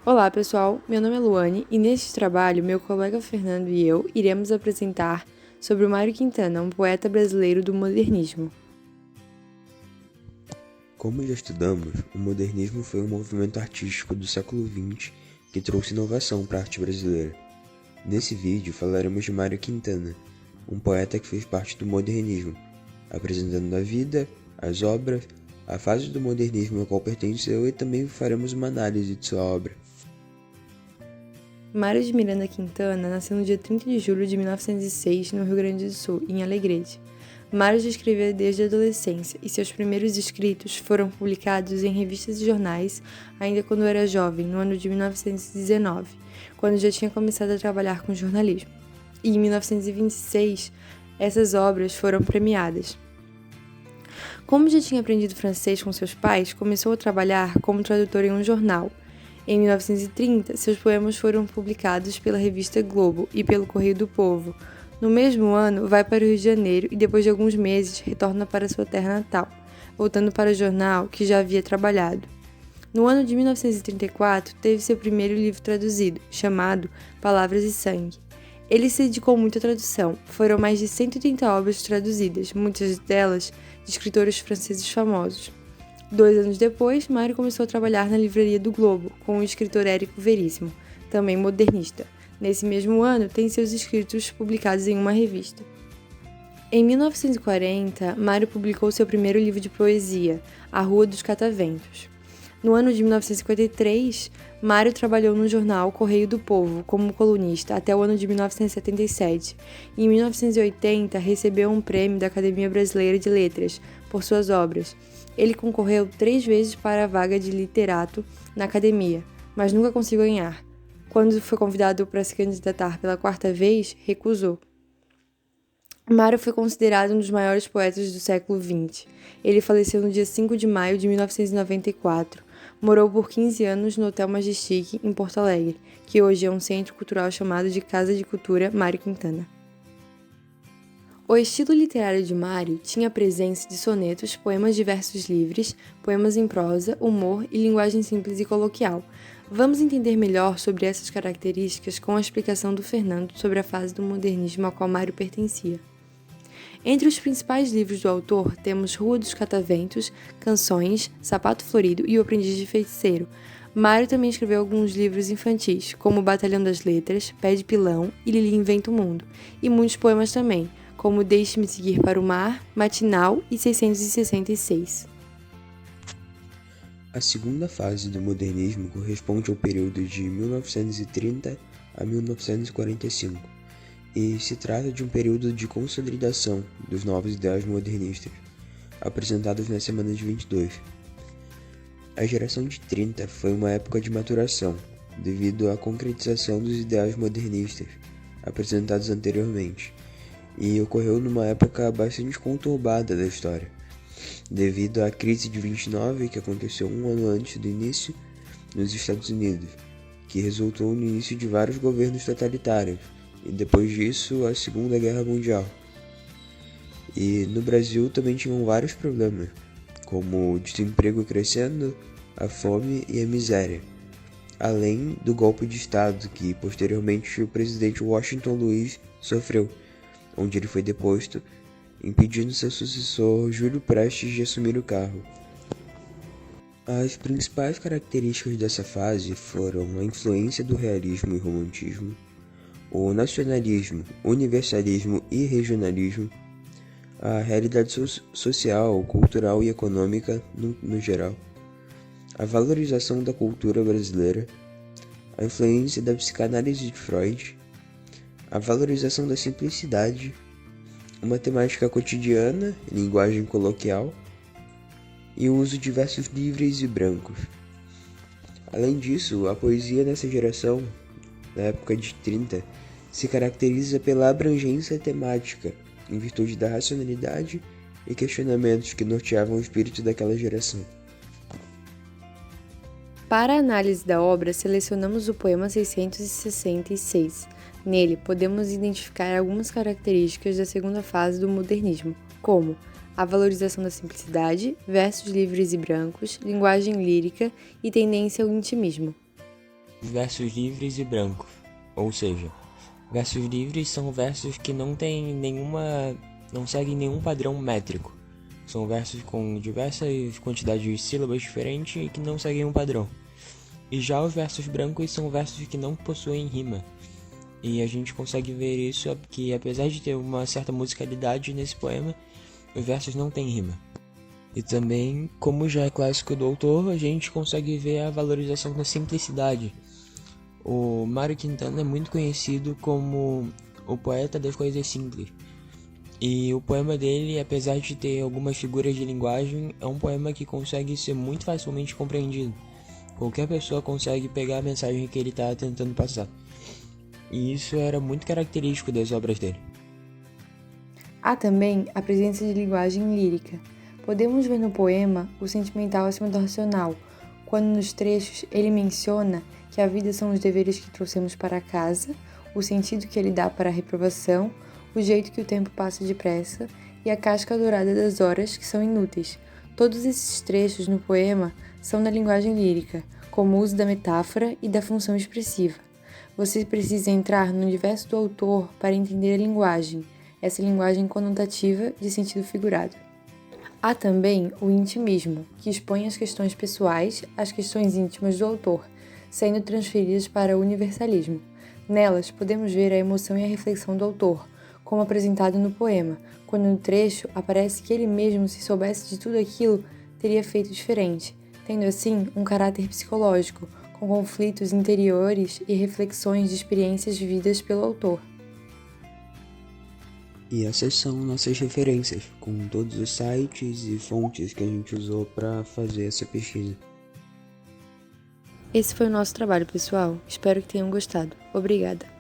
Olá pessoal, meu nome é Luane e neste trabalho meu colega Fernando e eu iremos apresentar sobre o Mário Quintana, um poeta brasileiro do modernismo. Como já estudamos, o modernismo foi um movimento artístico do século XX que trouxe inovação para a arte brasileira. Nesse vídeo falaremos de Mário Quintana, um poeta que fez parte do modernismo, apresentando a vida, as obras, a fase do modernismo a qual pertenceu e também faremos uma análise de sua obra. Mário de Miranda Quintana nasceu no dia 30 de julho de 1906 no Rio Grande do Sul, em Alegrete. Mário já escrevia desde a adolescência e seus primeiros escritos foram publicados em revistas e jornais ainda quando era jovem, no ano de 1919, quando já tinha começado a trabalhar com jornalismo. E em 1926, essas obras foram premiadas. Como já tinha aprendido francês com seus pais, começou a trabalhar como tradutor em um jornal. Em 1930, seus poemas foram publicados pela revista Globo e pelo Correio do Povo. No mesmo ano, vai para o Rio de Janeiro e depois de alguns meses retorna para sua terra natal, voltando para o jornal que já havia trabalhado. No ano de 1934, teve seu primeiro livro traduzido, chamado Palavras e Sangue. Ele se dedicou muito à tradução. Foram mais de 180 obras traduzidas, muitas delas de escritores franceses famosos. 2 anos depois, Mário começou a trabalhar na livraria do Globo, com o escritor Érico Veríssimo, também modernista. Nesse mesmo ano, tem seus escritos publicados em uma revista. Em 1940, Mário publicou seu primeiro livro de poesia, A Rua dos Cataventos. No ano de 1953, Mário trabalhou no jornal Correio do Povo como colunista até o ano de 1977. E em 1980, recebeu um prêmio da Academia Brasileira de Letras por suas obras. Ele concorreu 3 vezes para a vaga de literato na academia, mas nunca conseguiu ganhar. Quando foi convidado para se candidatar pela 4ª vez, recusou. Mário foi considerado um dos maiores poetas do século XX. Ele faleceu no dia 5 de maio de 1994. Morou por 15 anos no Hotel Majestic, em Porto Alegre, que hoje é um centro cultural chamado de Casa de Cultura Mário Quintana. O estilo literário de Mário tinha a presença de sonetos, poemas de versos livres, poemas em prosa, humor e linguagem simples e coloquial. Vamos entender melhor sobre essas características com a explicação do Fernando sobre a fase do modernismo a qual Mário pertencia. Entre os principais livros do autor temos Rua dos Cataventos, Canções, Sapato Florido e O Aprendiz de Feiticeiro. Mário também escreveu alguns livros infantis, como Batalhão das Letras, Pé de Pilão e Lili Inventa o Mundo, e muitos poemas também, como Deixe-me Seguir para o Mar, Matinal e 666. A segunda fase do modernismo corresponde ao período de 1930 a 1945 e se trata de um período de consolidação dos novos ideais modernistas, apresentados na Semana de 22. A geração de 30 foi uma época de maturação, devido à concretização dos ideais modernistas, apresentados anteriormente, e ocorreu numa época bastante conturbada da história, devido à crise de 29 que aconteceu um ano antes do início nos Estados Unidos, que resultou no início de vários governos totalitários, e depois disso a Segunda Guerra Mundial. E no Brasil também tinham vários problemas, como o desemprego crescendo, a fome e a miséria, além do golpe de Estado que posteriormente o presidente Washington Luiz sofreu, onde ele foi deposto, impedindo seu sucessor Júlio Prestes de assumir o cargo. As principais características dessa fase foram a influência do realismo e romantismo, o nacionalismo, universalismo e regionalismo, a realidade social, cultural e econômica no geral, a valorização da cultura brasileira, a influência da psicanálise de Freud, a valorização da simplicidade, uma temática cotidiana, linguagem coloquial e o uso de versos livres e brancos. Além disso, a poesia nessa geração, na época de 30, se caracteriza pela abrangência temática, em virtude da racionalidade e questionamentos que norteavam o espírito daquela geração. Para a análise da obra, selecionamos o poema 666. Nele, podemos identificar algumas características da segunda fase do modernismo, como a valorização da simplicidade, versos livres e brancos, linguagem lírica e tendência ao intimismo. versos livres e brancos. Ou seja, versos livres são versos que não seguem nenhum padrão métrico. São versos com diversas quantidades de sílabas diferentes e que não seguem um padrão. E já os versos brancos são versos que não possuem rima. E a gente consegue ver isso que, apesar de ter uma certa musicalidade nesse poema, os versos não têm rima. E também, como já é clássico do autor, a gente consegue ver a valorização da simplicidade. O Mário Quintana é muito conhecido como o poeta das coisas simples. E o poema dele, apesar de ter algumas figuras de linguagem, é um poema que consegue ser muito facilmente compreendido. Qualquer pessoa consegue pegar a mensagem que ele está tentando passar. E isso era muito característico das obras dele. Há também a presença de linguagem lírica. Podemos ver no poema o sentimental acima do racional, quando nos trechos ele menciona que a vida são os deveres que trouxemos para casa, o sentido que ele dá para a reprovação, o jeito que o tempo passa depressa e a casca dourada das horas que são inúteis. Todos esses trechos no poema são da linguagem lírica, como o uso da metáfora e da função expressiva. Você precisa entrar no universo do autor para entender a linguagem, essa linguagem conotativa de sentido figurado. Há também o intimismo, que expõe as questões pessoais às questões íntimas do autor, sendo transferidas para o universalismo. Nelas, podemos ver a emoção e a reflexão do autor, como apresentado no poema, quando no trecho aparece que ele mesmo, se soubesse de tudo aquilo, teria feito diferente, tendo assim um caráter psicológico, com conflitos interiores e reflexões de experiências vividas pelo autor. E essas são nossas referências, com todos os sites e fontes que a gente usou para fazer essa pesquisa. Esse foi o nosso trabalho, pessoal. Espero que tenham gostado. Obrigada!